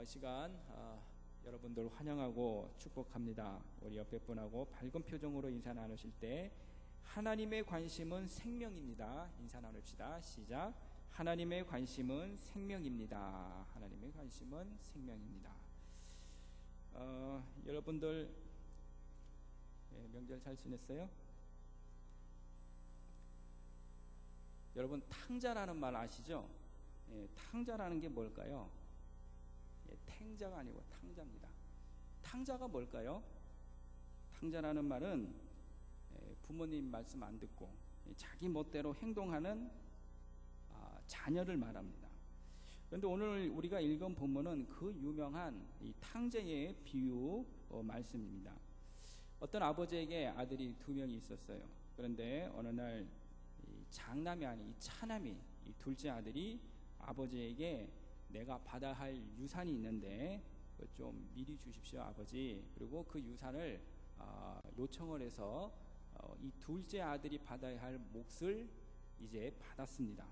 이 시간 여러분들 환영하고 축복합니다. 우리 옆에 분하고 밝은 표정으로 인사 나누실 때 하나님의 관심은 생명입니다. 인사 나눕시다. 시작. 하나님의 관심은 생명입니다. 하나님의 관심은 생명입니다. 여러분들 명절 잘 지냈어요? 여러분 탕자라는 말 아시죠? 탕자라는 게 뭘까요? 탱자가 아니고 탕자입니다. 탕자가 뭘까요? 탕자라는 말은 부모님 말씀 안 듣고 자기 멋대로 행동하는 자녀를 말합니다. 그런데 오늘 우리가 읽은 본문은 그 유명한 이 탕자의 비유 말씀입니다. 어떤 아버지에게 아들이 2명이 있었어요. 그런데 어느 날 장남이 아닌 이 차남이, 이 둘째 아들이 아버지에게 내가 받아야 할 유산이 있는데 좀 미리 주십시오 아버지. 그리고 그 유산을 요청을 해서 이 둘째 아들이 받아야 할 몫을 이제 받았습니다.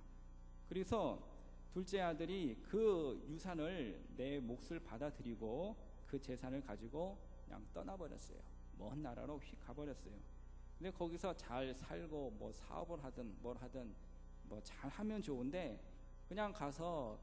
그래서 둘째 아들이 그 유산을 내 몫을 받아들이고 그 재산을 가지고 그냥 떠나버렸어요. 먼 나라로 휙 가버렸어요. 근데 거기서 잘 살고 뭐 사업을 하든 뭘 하든 뭐 잘 하면 좋은데 그냥 가서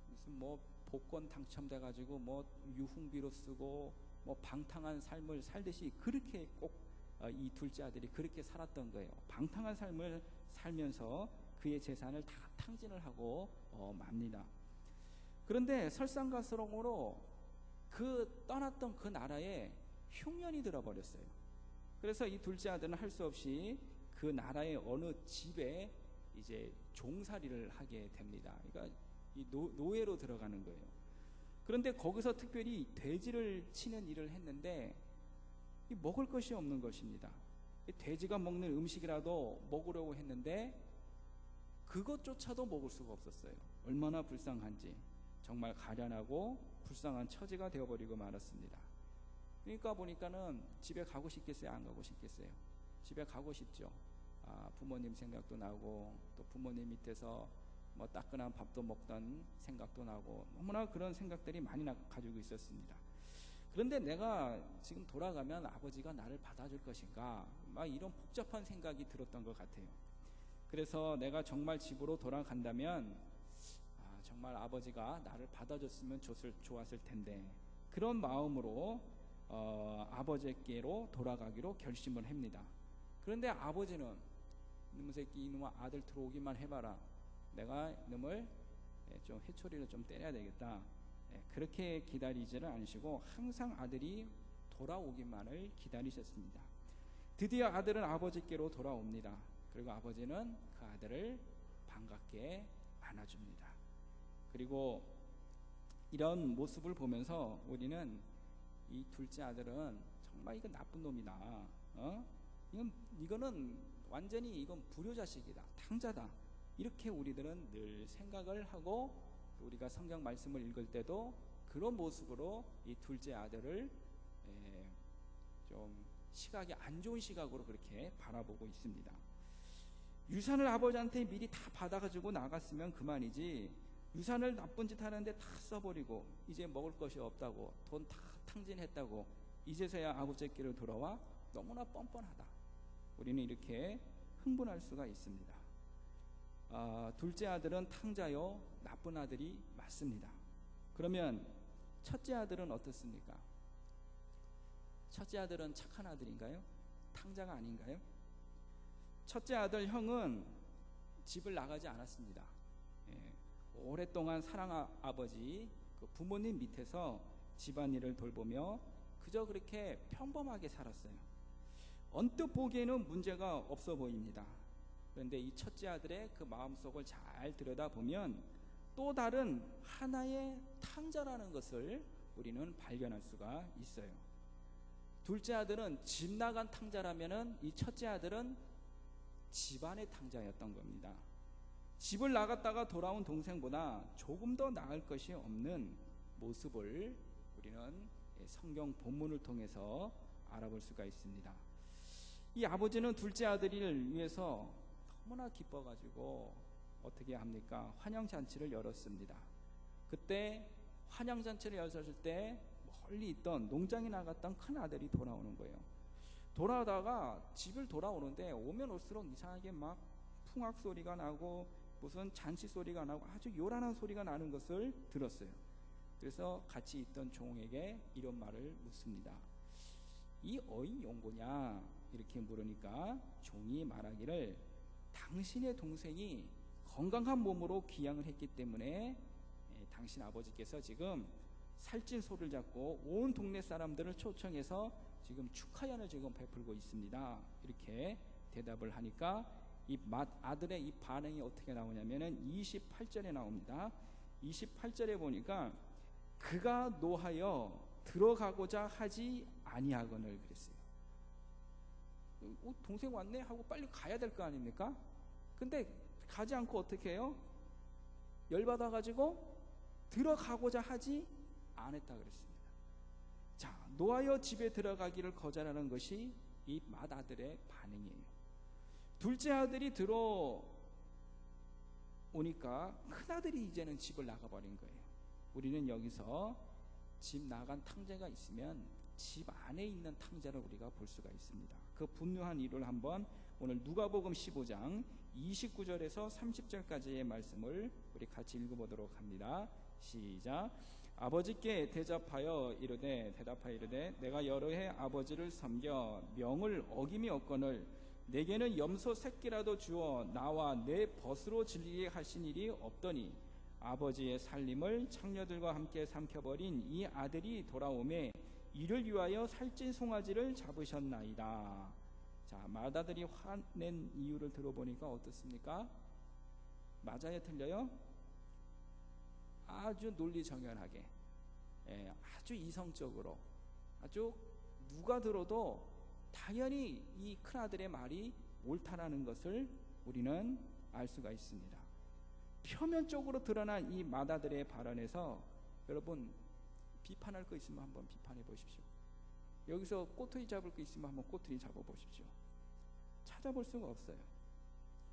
무슨 뭐 복권 당첨돼 가지고 뭐 유흥비로 쓰고 뭐 방탕한 삶을 살듯이 그렇게 꼭 이 둘째 아들이 그렇게 살았던 거예요. 방탕한 삶을 살면서 그의 재산을 다 탕진을 하고 맙니다. 그런데 설상가성으로 그 떠났던 그 나라에 흉년이 들어버렸어요. 그래서 이 둘째 아들은 할 수 없이 그 나라의 어느 집에 이제 종살이를 하게 됩니다. 그러니까 이 노예로 들어가는 거예요. 그런데 거기서 특별히 돼지를 치는 일을 했는데 이 먹을 것이 없는 것입니다. 이 돼지가 먹는 음식이라도 먹으려고 했는데 그것조차도 먹을 수가 없었어요. 얼마나 불쌍한지. 정말 가련하고 불쌍한 처지가 되어버리고 말았습니다. 그러니까 보니까는 집에 가고 싶겠어요? 안 가고 싶겠어요? 집에 가고 싶죠. 부모님 생각도 나고 또 부모님 밑에서 뭐 따끈한 밥도 먹던 생각도 나고 너무나 그런 생각들이 많이 가지고 있었습니다. 그런데 내가 지금 돌아가면 아버지가 나를 받아줄 것인가, 막 이런 복잡한 생각이 들었던 것 같아요. 그래서 내가 정말 집으로 돌아간다면 정말 아버지가 나를 받아줬으면 좋았을 텐데 그런 마음으로 아버지께로 돌아가기로 결심을 합니다. 그런데 아버지는 이놈의 새끼, 이놈의 아들 들어오기만 해봐라. 내가 이놈을 좀 회초리를 좀 때려야 되겠다. 그렇게 기다리지를 않으시고 항상 아들이 돌아오기만을 기다리셨습니다. 드디어 아들은 아버지께로 돌아옵니다. 그리고 아버지는 그 아들을 반갑게 안아줍니다. 그리고 이런 모습을 보면서 우리는 이 둘째 아들은 정말 이건 나쁜 놈이다. 이거는 완전히 이건 불효자식이다. 탕자다. 이렇게 우리들은 늘 생각을 하고 우리가 성경 말씀을 읽을 때도 그런 모습으로 이 둘째 아들을 좀 시각이 안 좋은 시각으로 그렇게 바라보고 있습니다. 유산을 아버지한테 미리 다 받아가지고 나갔으면 그만이지, 유산을 나쁜 짓 하는데 다 써버리고 이제 먹을 것이 없다고 돈 다 탕진했다고 이제서야 아버지께로 돌아와? 너무나 뻔뻔하다. 우리는 이렇게 흥분할 수가 있습니다. 둘째 아들은 탕자요, 나쁜 아들이 맞습니다. 그러면 첫째 아들은 어떻습니까? 첫째 아들은 착한 아들인가요? 탕자가 아닌가요? 첫째 아들 형은 집을 나가지 않았습니다. 오랫동안 아버지 그 부모님 밑에서 집안일을 돌보며 그저 그렇게 평범하게 살았어요. 언뜻 보기에는 문제가 없어 보입니다. 그런데 이 첫째 아들의 그 마음속을 잘 들여다보면 또 다른 하나의 탕자라는 것을 우리는 발견할 수가 있어요. 둘째 아들은 집 나간 탕자라면은 이 첫째 아들은 집안의 탕자였던 겁니다. 집을 나갔다가 돌아온 동생보다 조금 더 나을 것이 없는 모습을 우리는 성경 본문을 통해서 알아볼 수가 있습니다. 이 아버지는 둘째 아들을 위해서 너무나 기뻐가지고 어떻게 합니까? 환영잔치를 열었습니다. 그때 환영잔치를 열었을 때 멀리 있던 농장에 나갔던 큰 아들이 돌아오는 거예요. 돌아오다가 집을 돌아오는데 오면 올수록 이상하게 막 풍악 소리가 나고 무슨 잔치 소리가 나고 아주 요란한 소리가 나는 것을 들었어요. 그래서 같이 있던 종에게 이런 말을 묻습니다. 이 어인 용고냐? 이렇게 물으니까 종이 말하기를 당신의 동생이 건강한 몸으로 귀향을 했기 때문에 당신 아버지께서 지금 살찐 소를 잡고 온 동네 사람들을 초청해서 지금 축하연을 지금 베풀고 있습니다. 이렇게 대답을 하니까 이 아들의 이 반응이 어떻게 나오냐면은 28절에 나옵니다. 28절에 보니까 그가 노하여 들어가고자 하지 아니하거늘 그랬어요. 동생 왔네 하고 빨리 가야 될 거 아닙니까? 근데 가지 않고 어떻게 해요? 열받아가지고 들어가고자 하지 않았다 그랬습니다. 자, 노하여 집에 들어가기를 거절하는 것이 이 맏아들의 반응이에요. 둘째 아들이 들어오니까 큰아들이 이제는 집을 나가버린 거예요. 우리는 여기서 집 나간 탕자가 있으면 집 안에 있는 탕자를 우리가 볼 수가 있습니다. 그 분노한 이유를 한번 오늘 누가복음 15장 29절에서 30절까지의 말씀을 우리 같이 읽어보도록 합니다. 시작. 아버지께 대답하여 이르되 내가 여러 해 아버지를 섬겨 명을 어김이 없거늘 내게는 염소 새끼라도 주어 나와 내 벗으로 질리게 하신 일이 없더니 아버지의 살림을 창녀들과 함께 삼켜버린 이 아들이 돌아오매 이를 위하여 살찐 송아지를 잡으셨나이다. 자, 맏아들이 화낸 이유를 들어보니까 어떻습니까? 맞아요, 틀려요? 아주 논리정연하게, 아주 이성적으로, 아주 누가 들어도 당연히 이 큰아들의 말이 옳다라는 것을 우리는 알 수가 있습니다. 표면적으로 드러난 이 맏아들의 발언에서 여러분 비판할 거 있으면 한번 비판해 보십시오. 여기서 꼬투리 잡을 거 있으면 한번 꼬투리 잡아 보십시오. 찾아볼 수가 없어요.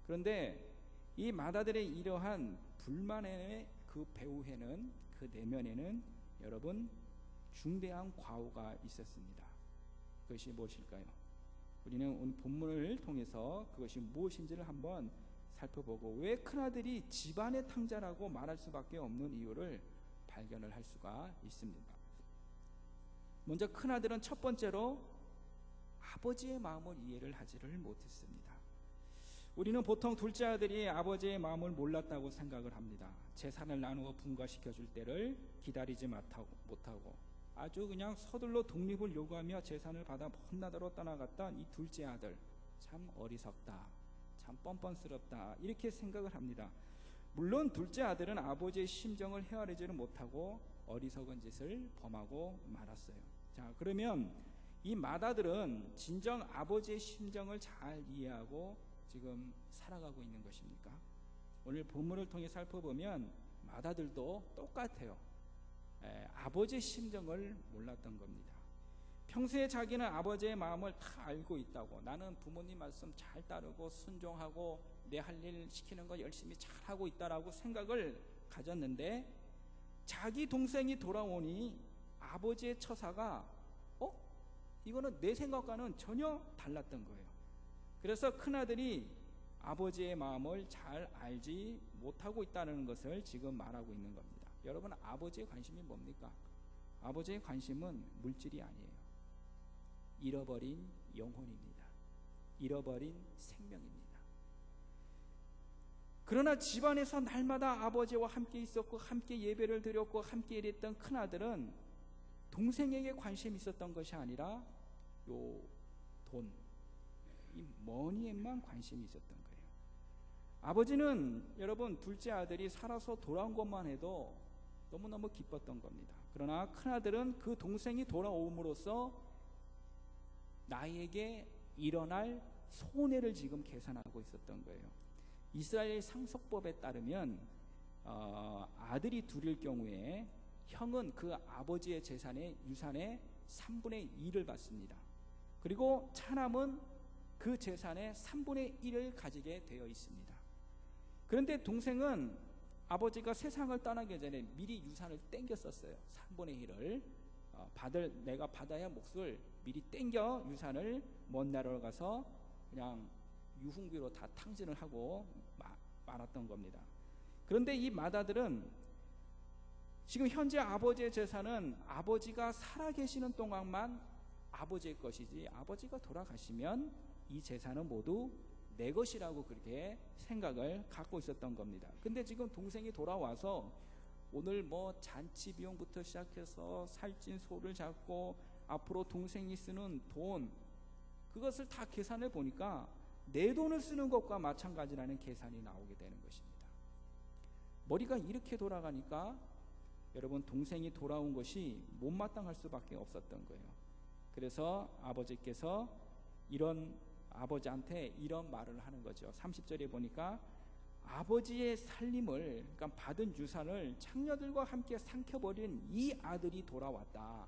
그런데 이 맏아들의 이러한 불만의 그 배후에는, 그 내면에는 여러분 중대한 과오가 있었습니다. 그것이 무엇일까요? 우리는 오늘 본문을 통해서 그것이 무엇인지를 한번 살펴보고 왜 큰아들이 집안의 탕자라고 말할 수밖에 없는 이유를 발견을 할 수가 있습니다. 먼저 큰아들은 첫 번째로 아버지의 마음을 이해를 하지를 못했습니다. 우리는 보통 둘째 아들이 아버지의 마음을 몰랐다고 생각을 합니다. 재산을 나누어 분가시켜 줄 때를 기다리지 못하고 아주 그냥 서둘러 독립을 요구하며 재산을 받아 먼 나라로 떠나갔던 이 둘째 아들, 참 어리석다, 참 뻔뻔스럽다, 이렇게 생각을 합니다. 물론 둘째 아들은 아버지의 심정을 헤아리지를 못하고 어리석은 짓을 범하고 말았어요. 자, 그러면 이 맏아들은 진정 아버지의 심정을 잘 이해하고 지금 살아가고 있는 것입니까? 오늘 본문을 통해 살펴보면 맏아들도 똑같아요. 아버지의 심정을 몰랐던 겁니다. 평소에 자기는 아버지의 마음을 다 알고 있다고, 나는 부모님 말씀 잘 따르고 순종하고 내 할 일 시키는 거 열심히 잘하고 있다라고 생각을 가졌는데 자기 동생이 돌아오니 아버지의 처사가 이거는 내 생각과는 전혀 달랐던 거예요. 그래서 큰아들이 아버지의 마음을 잘 알지 못하고 있다는 것을 지금 말하고 있는 겁니다. 여러분, 아버지의 관심이 뭡니까? 아버지의 관심은 물질이 아니에요. 잃어버린 영혼입니다. 잃어버린 생명입니다. 그러나 집안에서 날마다 아버지와 함께 있었고 함께 예배를 드렸고 함께 일했던 큰아들은 동생에게 관심이 있었던 것이 아니라 요 돈, 이 머니에만 관심이 있었던 거예요. 아버지는 여러분 둘째 아들이 살아서 돌아온 것만 해도 너무너무 기뻤던 겁니다. 그러나 큰아들은 그 동생이 돌아옴으로써 나에게 일어날 손해를 지금 계산하고 있었던 거예요. 이스라엘 상속법에 따르면 아들이 둘일 경우에 형은 그 아버지의 재산의 유산의 3분의 2를 받습니다. 그리고 차남은 그 재산의 3분의 1을 가지게 되어 있습니다. 그런데 동생은 아버지가 세상을 떠나기 전에 미리 유산을 땡겼었어요. 3분의 1을 내가 받아야 할 몫을 미리 땡겨 유산을 먼 나라로 가서 그냥 유흥비로 다 탕진을 하고 말았던 겁니다. 그런데 이 맏아들은 지금 현재 아버지의 재산은 아버지가 살아계시는 동안만 아버지의 것이지, 아버지가 돌아가시면 이 재산은 모두 내 것이라고 그렇게 생각을 갖고 있었던 겁니다. 근데 지금 동생이 돌아와서 오늘 뭐 잔치 비용부터 시작해서 살찐 소를 잡고 앞으로 동생이 쓰는 돈, 그것을 다 계산해 보니까 내 돈을 쓰는 것과 마찬가지라는 계산이 나오게 되는 것입니다. 머리가 이렇게 돌아가니까 여러분, 동생이 돌아온 것이 못마땅할 수밖에 없었던 거예요. 그래서 아버지께서 아버지한테 이런 말을 하는 거죠. 30절에 보니까 아버지의 살림을, 그러니까 받은 유산을 창녀들과 함께 삼켜버린 이 아들이 돌아왔다.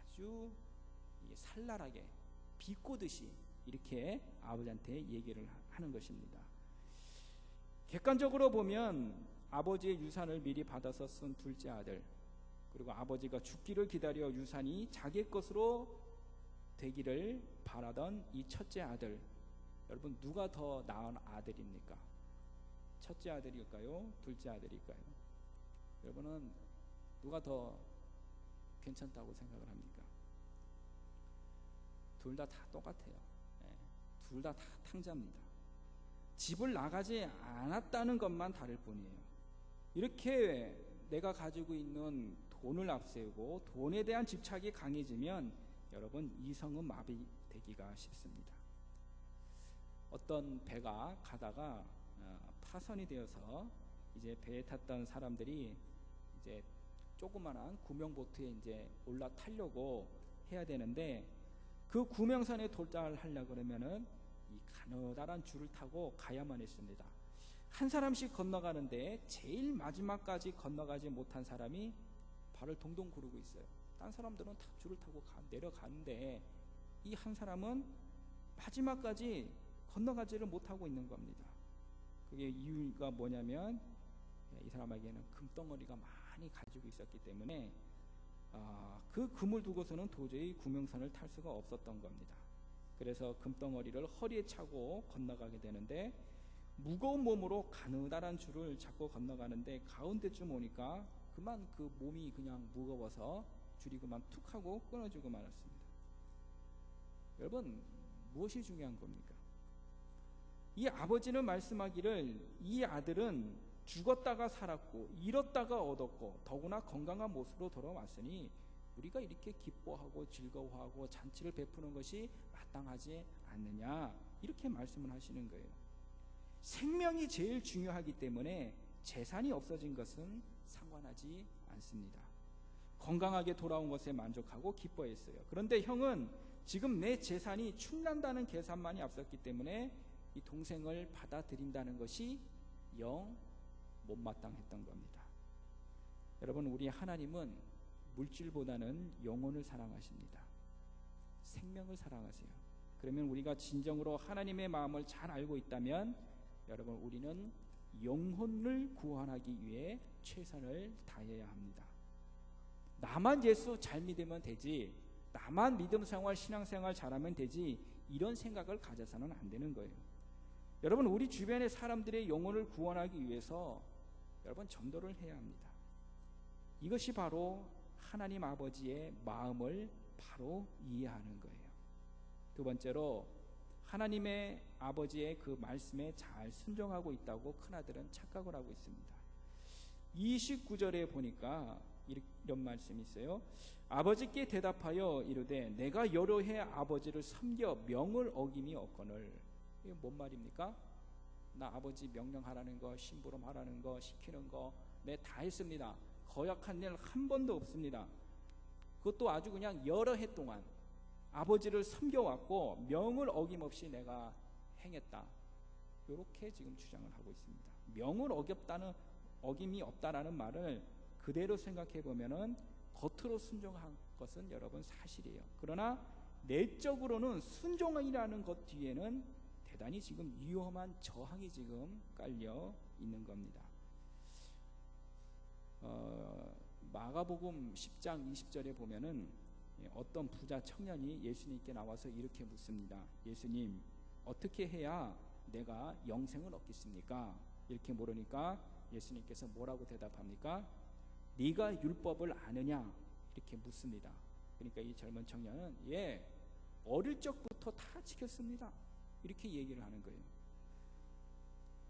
아주 살랄하게 비꼬듯이 이렇게 아버지한테 얘기를 하는 것입니다. 객관적으로 보면 아버지의 유산을 미리 받아서 쓴 둘째 아들, 그리고 아버지가 죽기를 기다려 유산이 자기 것으로 되기를 바라던 이 첫째 아들, 여러분 누가 더 나은 아들입니까? 첫째 아들일까요? 둘째 아들일까요? 여러분은 누가 더 괜찮다고 생각을 합니까? 둘 다 똑같아요. 둘 다 탕자입니다. 집을 나가지 않았다는 것만 다를 뿐이에요. 이렇게 내가 가지고 있는 돈을 앞세우고 돈에 대한 집착이 강해지면 여러분, 이성은 마비되기가 쉽습니다. 어떤 배가 가다가 파손이 되어서 이제 배에 탔던 사람들이 이제 조그만한 구명보트에 이제 올라타려고 해야 되는데, 그 구명선에 도달하려고 그러면은 이 가느다란 줄을 타고 가야만 했습니다. 한 사람씩 건너가는데 제일 마지막까지 건너가지 못한 사람이 발을 동동 구르고 있어요. 딴 사람들은 다 줄을 타고 내려가는데 이 한 사람은 마지막까지 건너가지를 못하고 있는 겁니다. 그게 이유가 뭐냐면 이 사람에게는 금덩어리가 많이 가지고 있었기 때문에 그 금을 두고서는 도저히 구명선을 탈 수가 없었던 겁니다. 그래서 금덩어리를 허리에 차고 건너가게 되는데, 무거운 몸으로 가느다란 줄을 잡고 건너가는데 가운데쯤 오니까 그만 그 몸이 그냥 무거워서 줄이 그만 툭 하고 끊어지고 말았습니다. 여러분, 무엇이 중요한 겁니까? 이 아버지는 말씀하기를 이 아들은 죽었다가 살았고 잃었다가 얻었고 더구나 건강한 모습으로 돌아왔으니 우리가 이렇게 기뻐하고 즐거워하고 잔치를 베푸는 것이 마땅하지 않느냐, 이렇게 말씀을 하시는 거예요. 생명이 제일 중요하기 때문에 재산이 없어진 것은 상관하지 않습니다. 건강하게 돌아온 것에 만족하고 기뻐했어요. 그런데 형은 지금 내 재산이 충난다는 계산만이 앞섰기 때문에 이 동생을 받아들인다는 것이 영 못마땅했던 겁니다. 여러분, 우리 하나님은 물질보다는 영혼을 사랑하십니다. 생명을 사랑하세요. 그러면 우리가 진정으로 하나님의 마음을 잘 알고 있다면 여러분, 우리는 영혼을 구원하기 위해 최선을 다해야 합니다. 나만 예수 잘 믿으면 되지, 나만 믿음 생활 신앙생활 잘하면 되지, 이런 생각을 가져서는 안 되는 거예요. 여러분, 우리 주변의 사람들의 영혼을 구원하기 위해서 여러분 전도를 해야 합니다. 이것이 바로 하나님 아버지의 마음을 바로 이해하는 거예요. 두 번째로, 하나님의 아버지의 그 말씀에 잘 순종하고 있다고 큰아들은 착각을 하고 있습니다. 29절에 보니까 이런 말씀이 있어요. 아버지께 대답하여 이르되 내가 여러 해 아버지를 섬겨 명을 어김이 없거늘. 이게 뭔 말입니까? 나 아버지 명령하라는 거, 심부름하라는 거, 시키는 거 네, 다 했습니다. 거역한 일 한 번도 없습니다. 그것도 아주 그냥 여러 해 동안 아버지를 섬겨왔고 명을 어김없이 내가 행했다, 이렇게 지금 주장을 하고 있습니다. 명을 어김이 없다라는 말을 그대로 생각해 보면은 겉으로 순종한 것은 여러분 사실이에요. 그러나 내적으로는 순종이라는 것 뒤에는 대단히 지금 위험한 저항이 지금 깔려 있는 겁니다. 마가복음 10장 20절에 보면은 어떤 부자 청년이 예수님께 나와서 이렇게 묻습니다. 예수님, 어떻게 해야 내가 영생을 얻겠습니까? 이렇게 물으니까 예수님께서 뭐라고 대답합니까? 네가 율법을 아느냐? 이렇게 묻습니다. 그러니까 이 젊은 청년은 어릴 적부터 다 지켰습니다. 이렇게 얘기를 하는 거예요.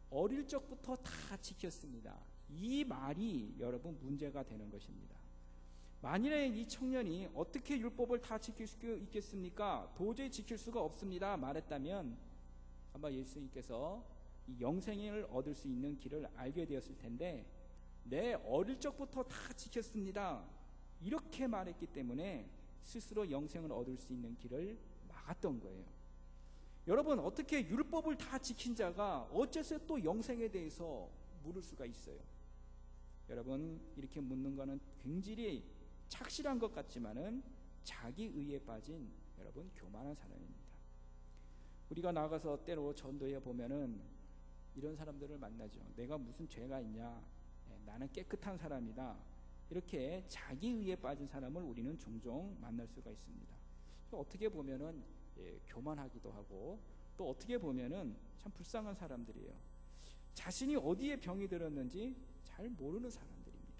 어릴 적부터 다 지켰습니다. 이 말이 여러분 문제가 되는 것입니다. 만일에 이 청년이 어떻게 율법을 다 지킬 수 있겠습니까? 도저히 지킬 수가 없습니다 말했다면 아마 예수님께서 이 영생을 얻을 수 있는 길을 알게 되었을 텐데, 내 어릴 적부터 다 지켰습니다 이렇게 말했기 때문에 스스로 영생을 얻을 수 있는 길을 막았던 거예요. 여러분, 어떻게 율법을 다 지킨 자가 어째서 또 영생에 대해서 물을 수가 있어요? 여러분, 이렇게 묻는 것은 굉장히 착실한 것 같지만은 자기 의에 빠진 여러분 교만한 사람입니다. 우리가 나가서 때로 전도해 보면은 이런 사람들을 만나죠. 내가 무슨 죄가 있냐? 나는 깨끗한 사람이다. 이렇게 자기 의에 빠진 사람을 우리는 종종 만날 수가 있습니다. 어떻게 보면은 교만하기도 하고, 또 어떻게 보면은 참 불쌍한 사람들이에요. 자신이 어디에 병이 들었는지 잘 모르는 사람들입니다.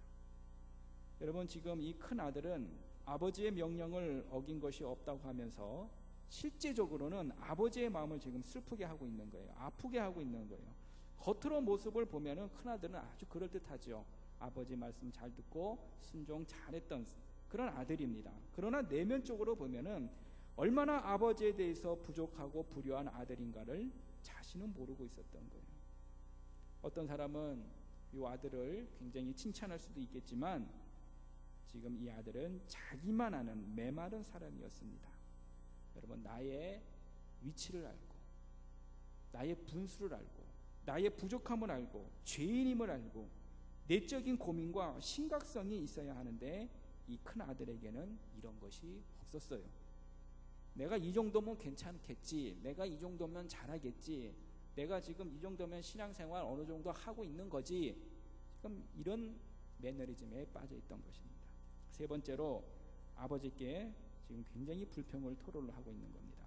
여러분, 지금 이 큰 아들은 아버지의 명령을 어긴 것이 없다고 하면서 실제적으로는 아버지의 마음을 지금 슬프게 하고 있는 거예요. 아프게 하고 있는 거예요. 겉으로 모습을 보면은 큰 아들은 아주 그럴듯하죠. 아버지 말씀 잘 듣고 순종 잘했던 그런 아들입니다. 그러나 내면적으로 보면은 얼마나 아버지에 대해서 부족하고 불효한 아들인가를 자신은 모르고 있었던 거예요. 어떤 사람은 이 아들을 굉장히 칭찬할 수도 있겠지만 지금 이 아들은 자기만 아는 메마른 사람이었습니다. 여러분, 나의 위치를 알고, 나의 분수를 알고, 나의 부족함을 알고, 죄인임을 알고, 내적인 고민과 심각성이 있어야 하는데 이 큰 아들에게는 이런 것이 없었어요. 내가 이 정도면 괜찮겠지, 내가 이 정도면 잘하겠지, 내가 지금 이 정도면 신앙생활 어느 정도 하고 있는 거지, 지금 이런 매너리즘에 빠져 있던 것입니다. 세 번째로 아버지께 지금 굉장히 불평을 토로를 하고 있는 겁니다.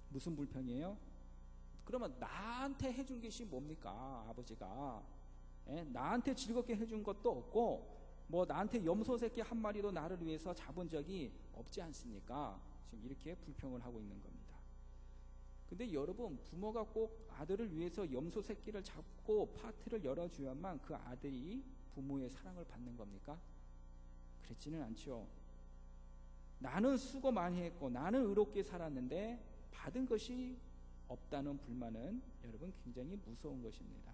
무슨 불평이에요? 그러면 나한테 해준 것이 뭡니까? 아버지가 나한테 즐겁게 해준 것도 없고, 뭐 나한테 염소 새끼 한 마리도 나를 위해서 잡은 적이 없지 않습니까? 지금 이렇게 불평을 하고 있는 겁니다. 근데 여러분, 부모가 꼭 아들을 위해서 염소 새끼를 잡고 파티를 열어줘야만 그 아들이 부모의 사랑을 받는 겁니까? 그렇지는 않죠. 나는 수고 많이 했고 나는 의롭게 살았는데 받은 것이 없다는 불만은 여러분 굉장히 무서운 것입니다.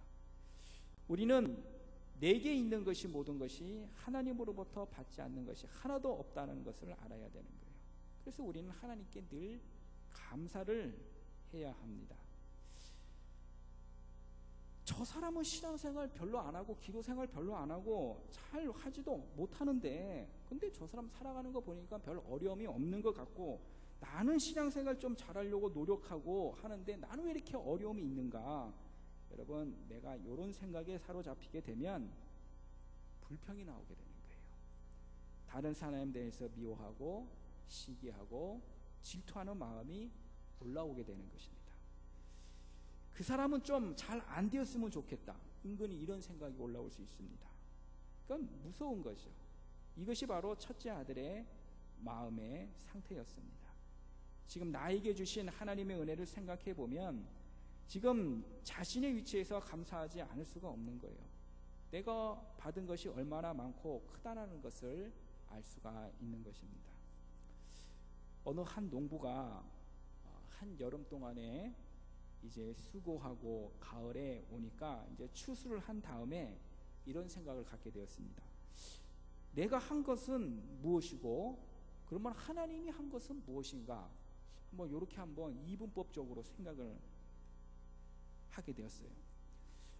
우리는 내게 있는 것이 모든 것이 하나님으로부터 받지 않는 것이 하나도 없다는 것을 알아야 되는 거예요. 그래서 우리는 하나님께 늘 감사를 해야 합니다. 저 사람은 신앙생활 별로 안 하고 기도생활 별로 안 하고 잘 하지도 못하는데, 근데 저 사람 살아가는 거 보니까 별 어려움이 없는 것 같고, 나는 신앙생활 좀 잘하려고 노력하고 하는데 나는 왜 이렇게 어려움이 있는가? 여러분, 내가 이런 생각에 사로잡히게 되면 불평이 나오게 되는 거예요. 다른 사람에 대해서 미워하고 시기하고 질투하는 마음이 올라오게 되는 것입니다. 그 사람은 좀 잘 안 되었으면 좋겠다, 은근히 이런 생각이 올라올 수 있습니다. 그건 무서운 거죠. 이것이 바로 첫째 아들의 마음의 상태였습니다. 지금 나에게 주신 하나님의 은혜를 생각해 보면 지금 자신의 위치에서 감사하지 않을 수가 없는 거예요. 내가 받은 것이 얼마나 많고 크다라는 것을 알 수가 있는 것입니다. 어느 한 농부가 한 여름 동안에 이제 수고하고 가을에 오니까 이제 추수를 한 다음에 이런 생각을 갖게 되었습니다. 내가 한 것은 무엇이고 그러면 하나님이 한 것은 무엇인가? 한번 이렇게 한번 이분법적으로 생각을 하게 되었어요.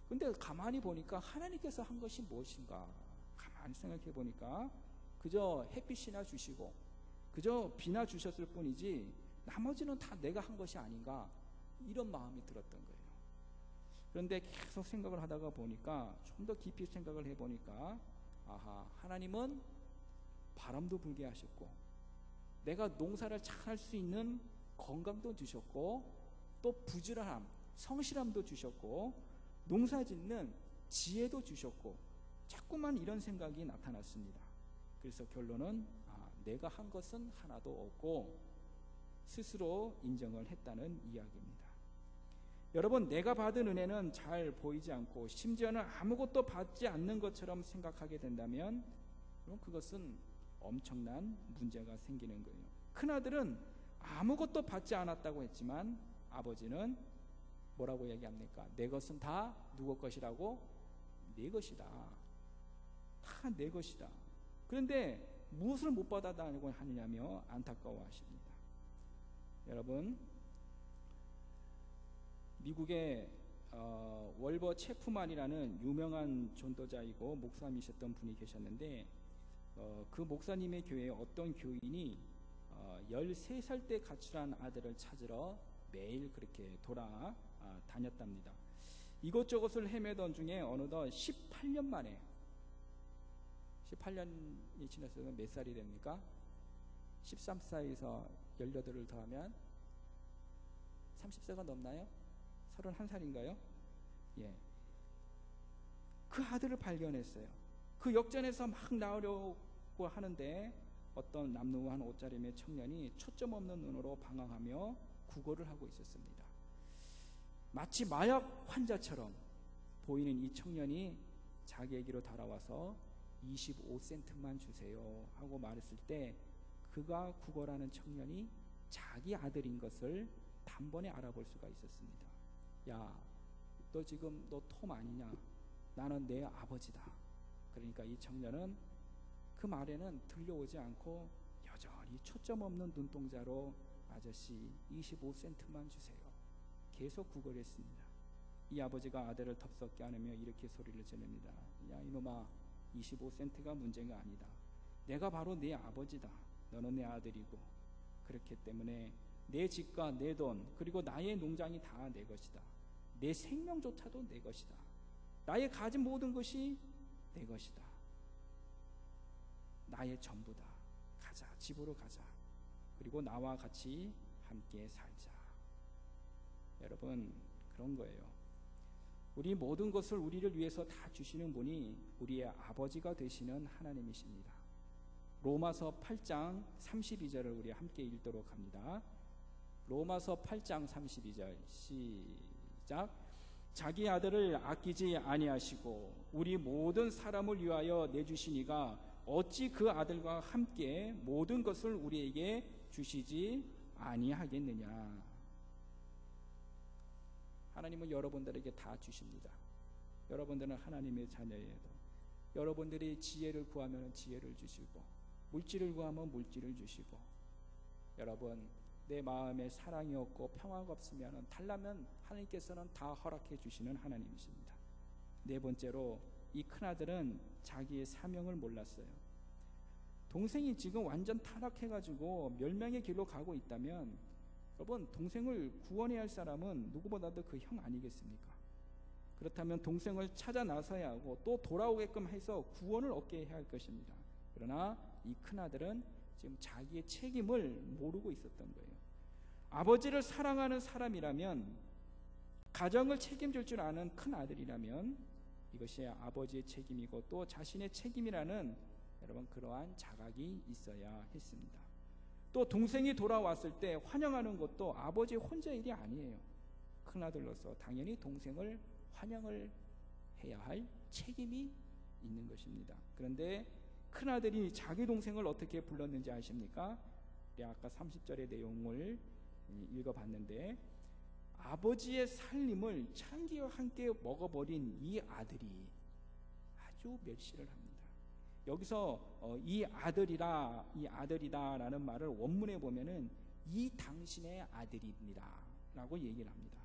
근데 가만히 보니까 하나님께서 한 것이 무엇인가? 가만히 생각해 보니까 그저 햇빛이나 주시고 그저 비나 주셨을 뿐이지 나머지는 다 내가 한 것이 아닌가, 이런 마음이 들었던 거예요. 그런데 계속 생각을 하다가 보니까 좀 더 깊이 생각을 해보니까 아하, 하나님은 바람도 불게 하셨고 내가 농사를 잘 할 수 있는 건강도 주셨고 또 부지런함, 성실함도 주셨고 농사짓는 지혜도 주셨고 자꾸만 이런 생각이 나타났습니다. 그래서 결론은 내가 한 것은 하나도 없고 스스로 인정을 했다는 이야기입니다. 여러분, 내가 받은 은혜는 잘 보이지 않고 심지어는 아무것도 받지 않는 것처럼 생각하게 된다면 그럼 그것은 엄청난 문제가 생기는 거예요. 큰아들은 아무것도 받지 않았다고 했지만 아버지는 뭐라고 얘기합니까? 내 것은 다 누구 것이라고? 내 것이다. 다 내 것이다. 그런데 무엇을 못 받아다니고 하느냐며 안타까워하십니다. 여러분, 미국의 월버 체프만이라는 유명한 전도자이고 목사님이셨던 분이 계셨는데 그 목사님의 교회에 어떤 교인이 13살 때 가출한 아들을 찾으러 매일 그렇게 다녔답니다. 이곳저곳을 헤매던 중에 어느덧 18년 만에 18년이 지났으면 몇 살이 됩니까? 13살에서 18을 더하면 30세가 넘나요? 31살인가요? 예. 그 아들을 발견했어요. 그 역전에서 막 나오려고 하는데 어떤 남루한 옷차림의 청년이 초점 없는 눈으로 방황하며 구걸을 하고 있었습니다. 마치 마약 환자처럼 보이는 이 청년이 자기에게로 달아와서 25센트만 주세요 하고 말했을 때 그가 구걸하는 청년이 자기 아들인 것을 단번에 알아볼 수가 있었습니다. 야, 너 지금 너 톰 아니냐? 나는 내 아버지다. 그러니까 이 청년은 그 말에는 들려오지 않고 여전히 초점 없는 눈동자로 아저씨 25센트만 주세요. 계속 구걸했습니다. 이 아버지가 아들을 덥석게 안으며 이렇게 소리를 지릅니다. 야, 이놈아, 25센트가 문제가 아니다. 내가 바로 네 아버지다. 너는 내 아들이고 그렇기 때문에 내 집과 내 돈 그리고 나의 농장이 다 내 것이다. 내 생명조차도 내 것이다. 나의 가진 모든 것이 내 것이다. 나의 전부다. 가자, 집으로 가자. 그리고 나와 같이 함께 살자. 여러분, 그런 거예요. 우리 모든 것을 우리를 위해서 다 주시는 분이 우리의 아버지가 되시는 하나님이십니다. 로마서 8장 32절을 우리 함께 읽도록 합니다. 로마서 8장 32절 시작. 자기 아들을 아끼지 아니하시고 우리 모든 사람을 위하여 내주시니가 어찌 그 아들과 함께 모든 것을 우리에게 주시지 아니하겠느냐. 하나님은 여러분들에게 다 주십니다. 여러분들은 하나님의 자녀예요. 여러분들이 지혜를 구하면 지혜를 주시고 물질을 구하면 물질을 주시고 여러분 내 마음에 사랑이 없고 평화가 없으면 달라면 하나님께서는 다 허락해 주시는 하나님이십니다. 네 번째로 이 큰아들은 자기의 사명을 몰랐어요. 동생이 지금 완전 타락해가지고 멸망의 길로 가고 있다면 여러분 동생을 구원해야 할 사람은 누구보다도 그 형 아니겠습니까? 그렇다면 동생을 찾아 나서야 하고 또 돌아오게끔 해서 구원을 얻게 해야 할 것입니다. 그러나 이 큰아들은 지금 자기의 책임을 모르고 있었던 거예요. 아버지를 사랑하는 사람이라면 가정을 책임질 줄 아는 큰아들이라면 이것이 아버지의 책임이고 또 자신의 책임이라는 여러분 그러한 자각이 있어야 했습니다. 또 동생이 돌아왔을 때 환영하는 것도 아버지 혼자 일이 아니에요. 큰아들로서 당연히 동생을 환영을 해야 할 책임이 있는 것입니다. 그런데 큰아들이 자기 동생을 어떻게 불렀는지 아십니까? 우리 아까 30절의 내용을 읽어봤는데 아버지의 살림을 창기와 함께 먹어버린 이 아들이 아주 멸시를 합니다. 여기서 이 아들이다라는 말을 원문에 보면은 이 당신의 아들입니다 라고 얘기를 합니다.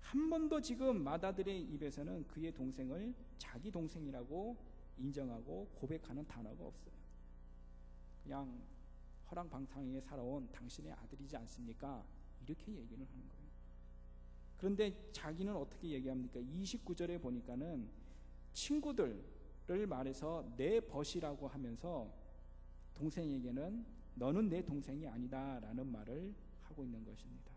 한 번도 지금 맏아들의 입에서는 그의 동생을 자기 동생이라고 인정하고 고백하는 단어가 없어요. 그냥 허랑방탕하게 살아온 당신의 아들이지 않습니까? 이렇게 얘기를 하는 거예요. 그런데 자기는 어떻게 얘기합니까? 29절에 보니까는 친구들 말해서 내 벗이라고 하면서 동생에게는 너는 내 동생이 아니다 라는 말을 하고 있는 것입니다.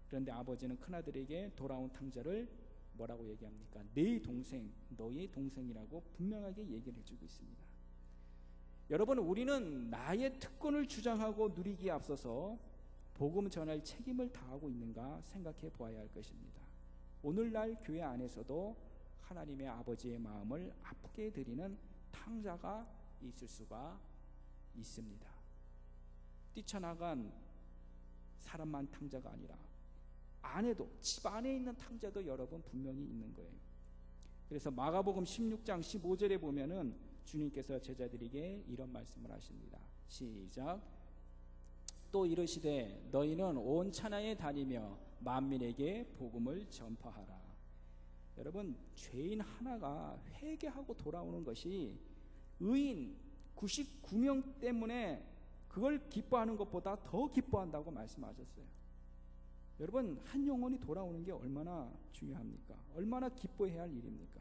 그런데 아버지는 큰아들에게 돌아온 탕자를 뭐라고 얘기합니까? 내 동생, 너의 동생이라고 분명하게 얘기를 해주고 있습니다. 여러분, 우리는 나의 특권을 주장하고 누리기에 앞서서 복음 전할 책임을 다하고 있는가 생각해 보아야 할 것입니다. 오늘날 교회 안에서도 하나님의 아버지의 마음을 아프게 드리는 탕자가 있을 수가 있습니다. 뛰쳐나간 사람만 탕자가 아니라 안에도, 집 안에 있는 탕자도 여러분 분명히 있는 거예요. 그래서 마가복음 16장 15절에 보면은 주님께서 제자들에게 이런 말씀을 하십니다. 시작. 또 이르시되 너희는 온 천하에 다니며 만민에게 복음을 전파하라. 여러분, 죄인 하나가 회개하고 돌아오는 것이 의인 99명 때문에 그걸 기뻐하는 것보다 더 기뻐한다고 말씀하셨어요. 여러분, 한 영혼이 돌아오는 게 얼마나 중요합니까? 얼마나 기뻐해야 할 일입니까?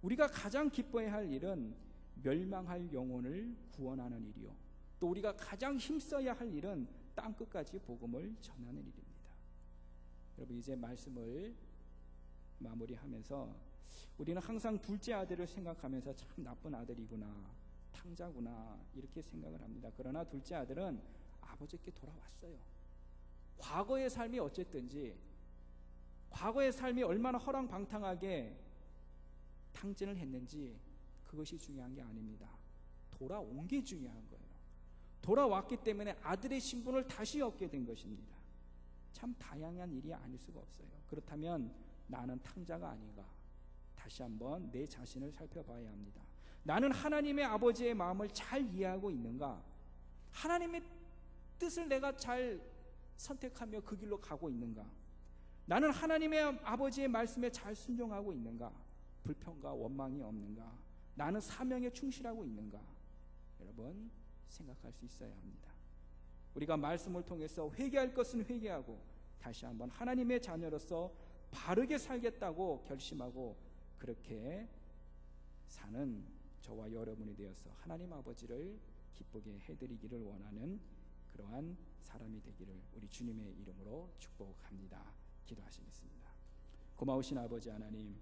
우리가 가장 기뻐해야 할 일은 멸망할 영혼을 구원하는 일이요, 또 우리가 가장 힘써야 할 일은 땅끝까지 복음을 전하는 일입니다. 여러분, 이제 말씀을 마무리하면서 우리는 항상 둘째 아들을 생각하면서 참 나쁜 아들이구나, 탕자구나 이렇게 생각을 합니다. 그러나 둘째 아들은 아버지께 돌아왔어요. 과거의 삶이 어쨌든지, 과거의 삶이 얼마나 허랑방탕하게 탕진을 했는지 그것이 중요한 게 아닙니다. 돌아온 게 중요한 거예요. 돌아왔기 때문에 아들의 신분을 다시 얻게 된 것입니다. 참 다양한 일이 아닐 수가 없어요. 그렇다면 나는 탕자가 아닌가? 다시 한번 내 자신을 살펴봐야 합니다. 나는 하나님의 아버지의 마음을 잘 이해하고 있는가? 하나님의 뜻을 내가 잘 선택하며 그 길로 가고 있는가? 나는 하나님의 아버지의 말씀에 잘 순종하고 있는가? 불평과 원망이 없는가? 나는 사명에 충실하고 있는가? 여러분, 생각할 수 있어야 합니다. 우리가 말씀을 통해서 회개할 것은 회개하고 다시 한번 하나님의 자녀로서 바르게 살겠다고 결심하고 그렇게 사는 저와 여러분이 되어서 하나님 아버지를 기쁘게 해드리기를 원하는 그러한 사람이 되기를 우리 주님의 이름으로 축복합니다. 기도하시겠습니다. 고마우신 아버지 하나님,